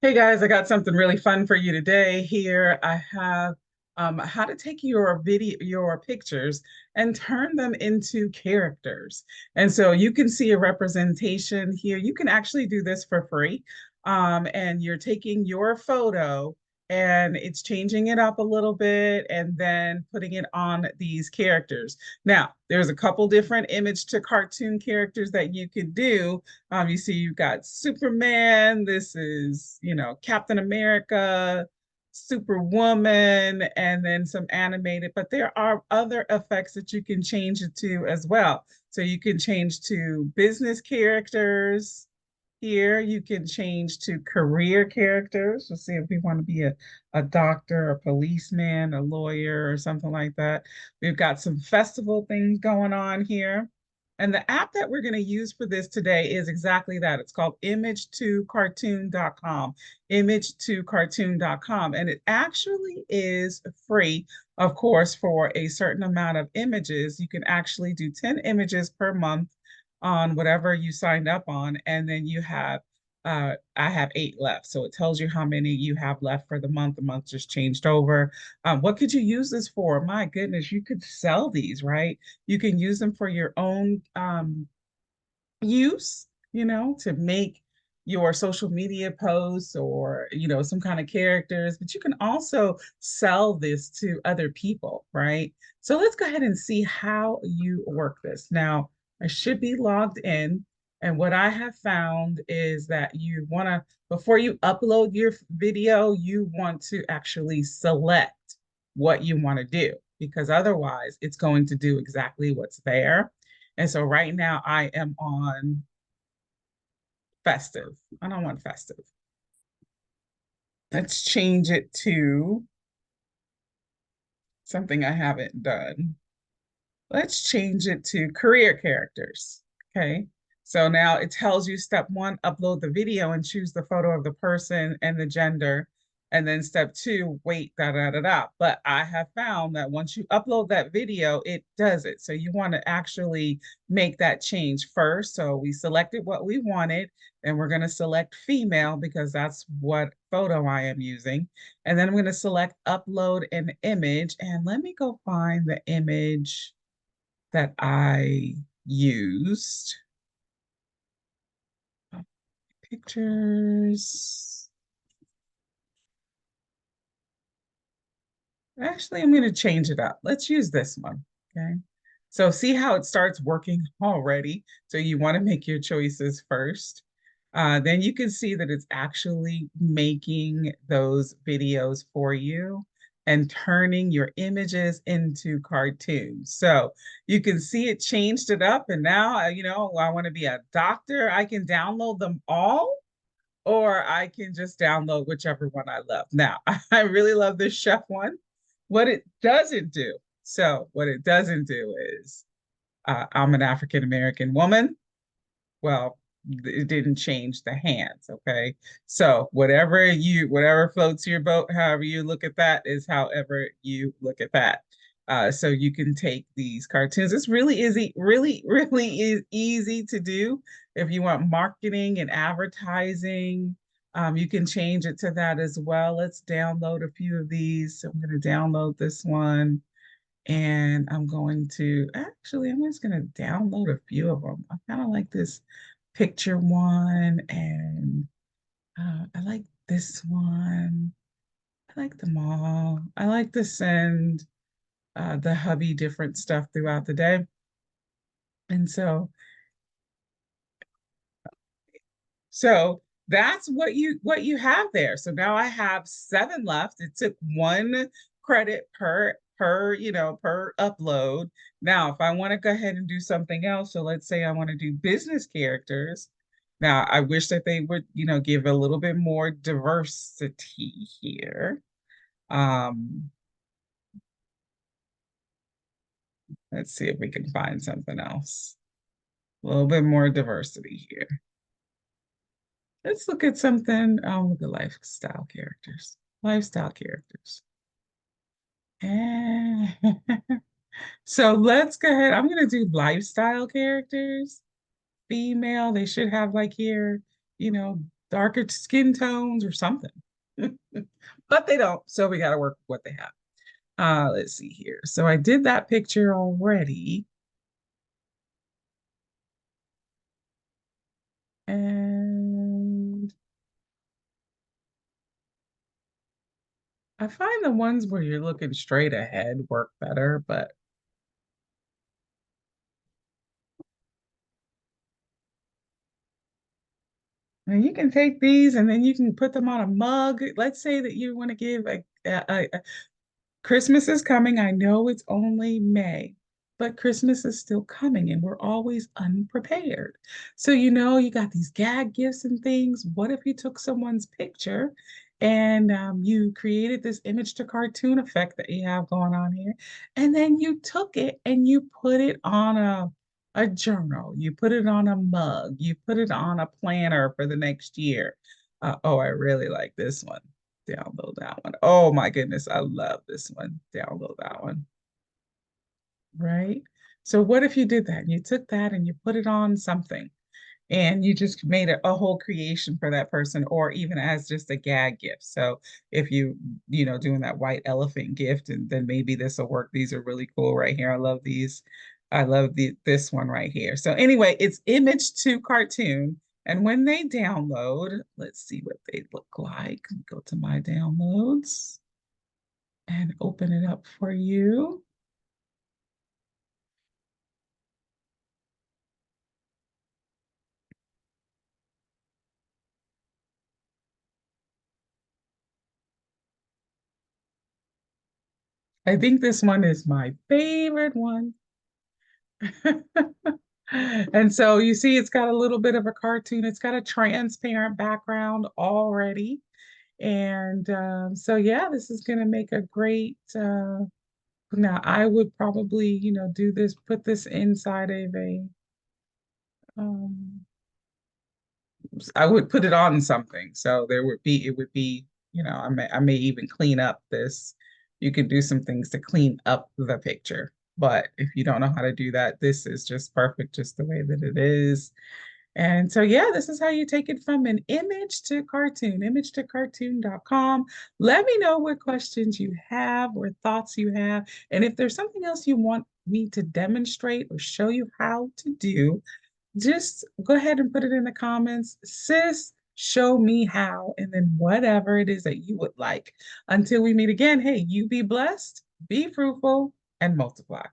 Hey guys, I got something really fun for you today. Here I have how to take your pictures and turn them into characters. And so you can see a representation here. You can actually do this for free. And you're taking your photo and it's changing it up a little bit and then putting it on these characters. Now, there's a couple different image to cartoon characters that you could do. You see, you've got Superman. This is, Captain America, Superwoman, and then some animated. But there are other effects that you can change it to as well. So you can change to business characters. Here, you can change to career characters. Let's see if we want to be a doctor, a policeman, a lawyer, or something like that. We've got some festival things going on here. And the app that we're going to use for this today is exactly that. It's called image2cartoon.com, image2cartoon.com. And it actually is free, of course, for a certain amount of images. You can actually do 10 images per month on whatever you signed up on. And then I have 8 left. So it tells you how many you have left for the month. The month just changed over. What could you use this for? My goodness, you could sell these, right? You can use them for your own use, to make your social media posts or, some kind of characters, but you can also sell this to other people, right? So let's go ahead and see how you work this. Now, I should be logged in. And what I have found is that you want to, before you upload your video, you want to actually select what you want to do, because otherwise it's going to do exactly what's there. And so right now I am on festive. I don't want festive. Let's change it to something I haven't done. Let's change it to career characters. Okay. So now it tells you step one, upload the video and choose the photo of the person and the gender. And then step two, wait, da da da da. But I have found that once you upload that video, it does it. So you want to actually make that change first. So we selected what we wanted, and we're going to select female because that's what photo I am using. And then I'm going to select upload an image. And let me go find the image that I used. Pictures. Actually, I'm going to change it up. Let's use this one. Okay. So see how it starts working already. So you want to make your choices first. Then you can see that it's actually making those videos for you and turning your images into cartoons. So you can see it changed it up. And now, I want to be a doctor. I can download them all, or I can just download whichever one I love. Now, I really love this chef one. What it doesn't do, what it doesn't do is I'm an African American woman. Well, it didn't change the hands, okay? So whatever floats your boat, however you look at that is however you look at that. So you can take these cartoons. It's really easy, really, really is easy to do. If you want marketing and advertising, you can change it to that as well. Let's download a few of these. So I'm going to download this one. And I'm just going to download a few of them. I kind of like this picture one, and I like this one. I like them all. I like to send the hubby different stuff throughout the day. And so that's what you have there. So now I have 7 left. It took 1 credit per upload. Now, if I want to go ahead and do something else, so let's say I want to do business characters. Now, I wish that they would, give a little bit more diversity here. Let's see if we can find something else. A little bit more diversity here. Let's look at something. Look at lifestyle characters. Lifestyle characters. And so let's go ahead. I'm gonna do lifestyle characters. Female. They should have like here, you know, darker skin tones or something. But they don't, so we got to work with what they have. Let's see here. So I did that picture already. And I find the ones where you're looking straight ahead work better, but and you can take these and then you can put them on a mug. Let's say that you want to give Christmas is coming. I know it's only May, but Christmas is still coming and we're always unprepared. So, you got these gag gifts and things. What if you took someone's picture and you created this image to cartoon effect that you have going on here? And then you took it and you put it on a journal, you put it on a mug, you put it on a planner for the next year. Oh, I really like this one. Download that one. Oh my goodness, I love this one. Download that one. Right? So what if you did that and you took that and you put it on something and you just made a whole creation for that person or even as just a gag gift. So if doing that white elephant gift and then maybe this will work. These are really cool right here. I love these. I love this one right here. So anyway, it's image to cartoon. And when they download, let's see what they look like. Go to my downloads and open it up for you. I think this one is my favorite one. And so you see, it's got a little bit of a cartoon. It's got a transparent background already. And so, yeah, this is going to make a great. Now, I would probably, do this, put this inside of um, I would put it on something. So it would be, I may even clean up this. You could do some things to clean up the picture. But if you don't know how to do that, this is just perfect, just the way that it is. And so, yeah, this is how you take it from an image to cartoon, image2cartoon.com. Let me know what questions you have or thoughts you have. And if there's something else you want me to demonstrate or show you how to do, just go ahead and put it in the comments. Sis, show me how, and then whatever it is that you would like. Until we meet again, hey, you be blessed, be fruitful, and multiply.